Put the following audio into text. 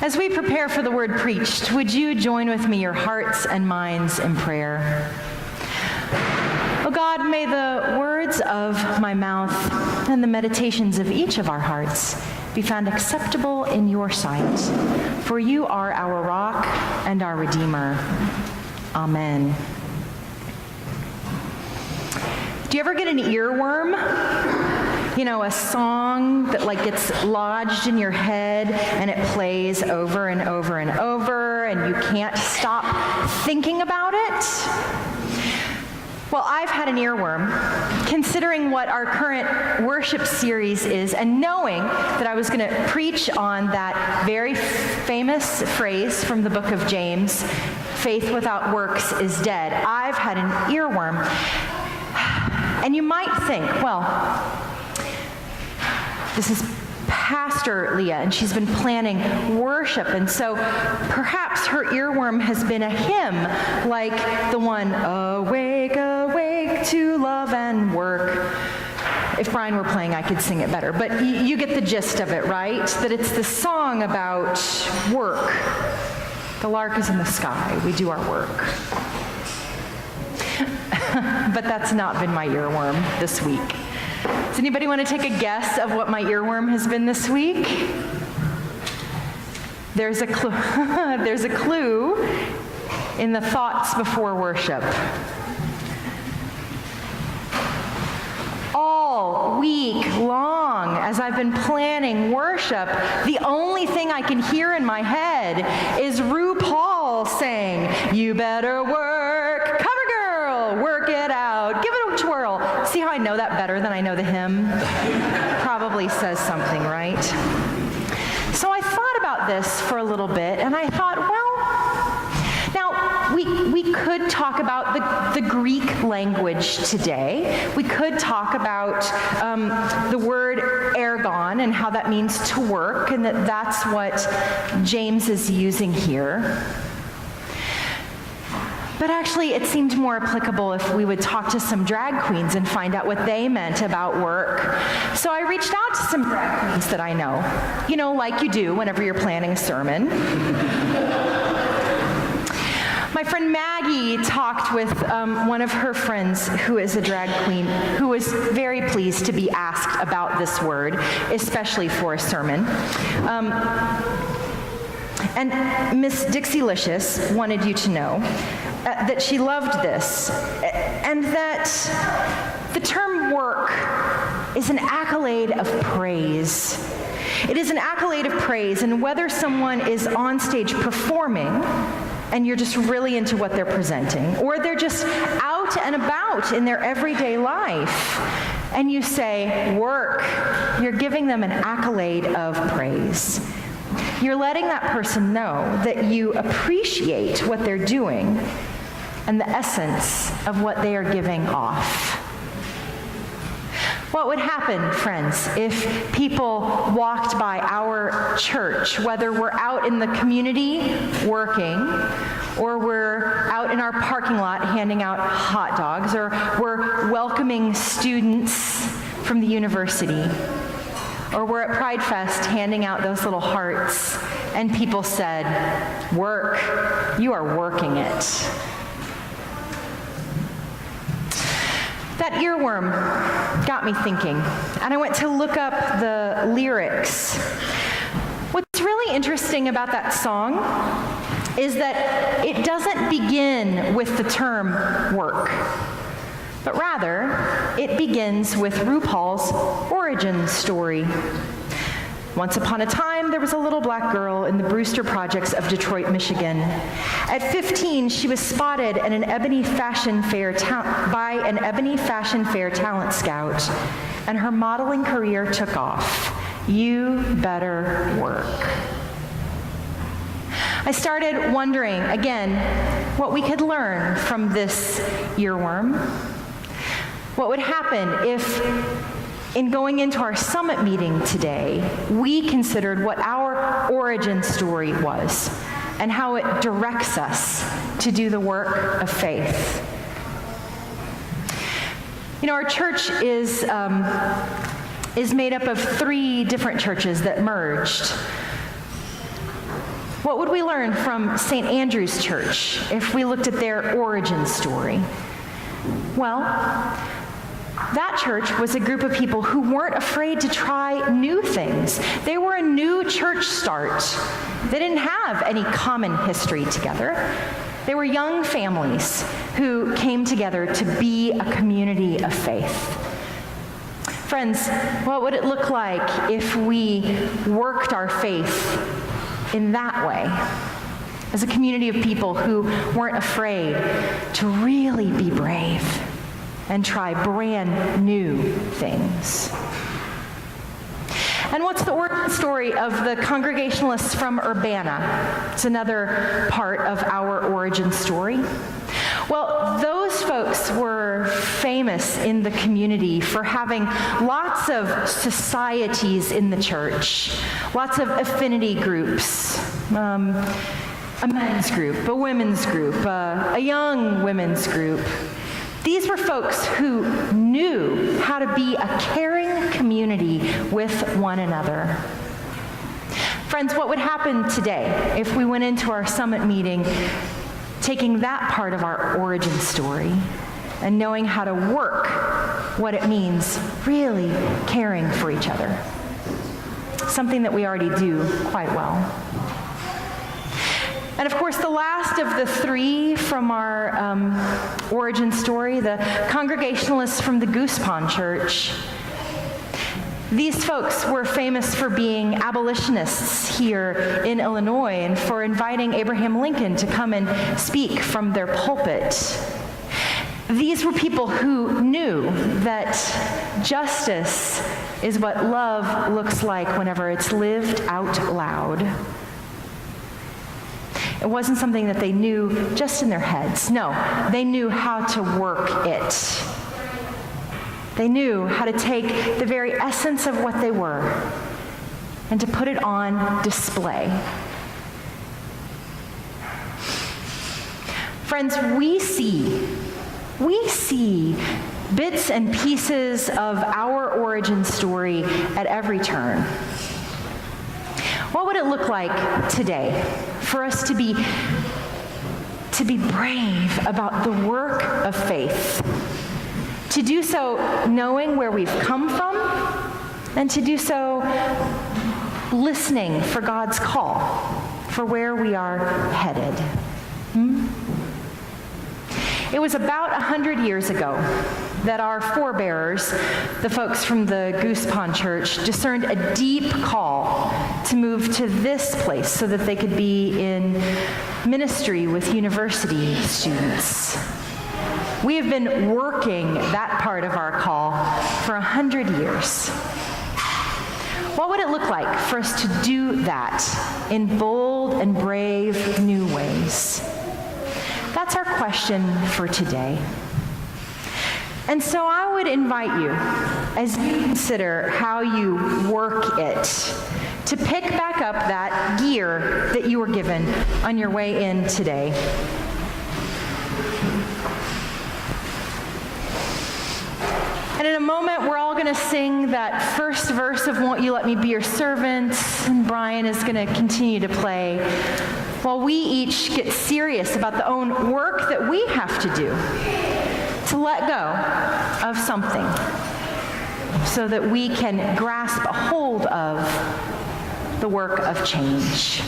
As we prepare for the word preached, would you join with me your hearts and minds in prayer? Oh God, may the words of my mouth and the meditations of each of our hearts be found acceptable in your sight, for you are our rock and our Redeemer. Amen. Do you ever get an earworm? You know, a song that gets lodged in your head and it plays over and over and over and you can't stop thinking about it? Well, I've had an earworm, considering what our current worship series is and knowing that I was going to preach on that very famous phrase from the book of James, faith without works is dead. I've had an earworm. And you might think, well, this is Pastor Leah, and she's been planning worship, and so perhaps her earworm has been a hymn, like the one, "Awake, awake to love and work." If Brian were playing, I could sing it better, but you get the gist of it, right? That it's the song about work. The lark is in the sky, we do our work. But that's not been my earworm this week. Does anybody want to take a guess of what my earworm has been this week? There's a clue. There's a clue in the thoughts before worship. All week long, as I've been planning worship, the only thing I can hear in my head is RuPaul saying, "You better work, cover girl, work it out, give it a twirl." See how I know that better than I know the hymn? Probably says something, right? So I thought about this for a little bit, and I thought, well, now we could talk about the Greek language today. We could talk about the word ergon and how that means to work, and that's what James is using here. But actually, it seemed more applicable if we would talk to some drag queens and find out what they meant about work. So I reached out to some drag queens that I know, you know, like you do whenever you're planning a sermon. My friend Maggie talked with one of her friends who is a drag queen, who was very pleased to be asked about this word, especially for a sermon. And Miss Dixie-licious wanted you to know that she loved this, and that the term work is an accolade of praise. It is an accolade of praise, and whether someone is on stage performing, and you're just really into what they're presenting, or they're just out and about in their everyday life, and you say, work, you're giving them an accolade of praise. You're letting that person know that you appreciate what they're doing and the essence of what they are giving off. What would happen, friends, if people walked by our church, whether we're out in the community working, or we're out in our parking lot handing out hot dogs, or we're welcoming students from the university, or we're at Pride Fest handing out those little hearts, and people said, "Work, you are working it." That earworm got me thinking, and I went to look up the lyrics. What's really interesting about that song is that it doesn't begin with the term work, but rather it begins with RuPaul's origin story. Once upon a time, there was a little black girl in the Brewster Projects of Detroit, Michigan. At 15, she was spotted at an Ebony Fashion Fair by an Ebony Fashion Fair talent scout, and her modeling career took off. You better work. I started wondering, again, what we could learn from this earworm. What would happen if, in going into our summit meeting today, we considered what our origin story was and how it directs us to do the work of faith. You know, our church is made up of 3 different churches that merged. What would we learn from St. Andrew's Church if we looked at their origin story? Well, that church was a group of people who weren't afraid to try new things. They were a new church start. They didn't have any common history together. They were young families who came together to be a community of faith. Friends, what would it look like if we worked our faith in that way? As a community of people who weren't afraid to really be brave and try brand new things. And what's the origin story of the Congregationalists from Urbana? It's another part of our origin story. Well, those folks were famous in the community for having lots of societies in the church, lots of affinity groups, a men's group, a women's group, a young women's group. These were folks who knew how to be a caring community with one another. Friends, what would happen today if we went into our summit meeting taking that part of our origin story and knowing how to work what it means really caring for each other? Something that we already do quite well. And of course, the last of the three from our origin story, the Congregationalists from the Goose Pond Church. These folks were famous for being abolitionists here in Illinois and for inviting Abraham Lincoln to come and speak from their pulpit. These were people who knew that justice is what love looks like whenever it's lived out loud. It wasn't something that they knew just in their heads. No, they knew how to work it. They knew how to take the very essence of what they were and to put it on display. Friends, we see bits and pieces of our origin story at every turn. What would it look like today for us to be brave about the work of faith? To do so knowing where we've come from, and to do so listening for God's call for where we are headed. It was about 100 years ago that our forebears, the folks from the Goose Pond Church, discerned a deep call to move to this place so that they could be in ministry with university students. We have been working that part of our call for 100 years. What would it look like for us to do that in bold and brave new ways? That's our question for today. And so I would invite you, as you consider how you work it, to pick back up that gear that you were given on your way in today. And in a moment, we're all going to sing that first verse of Won't You Let Me Be Your Servant, and Brian is going to continue to play, while we each get serious about the own work that we have to do to let go of something so that we can grasp a hold of the work of change.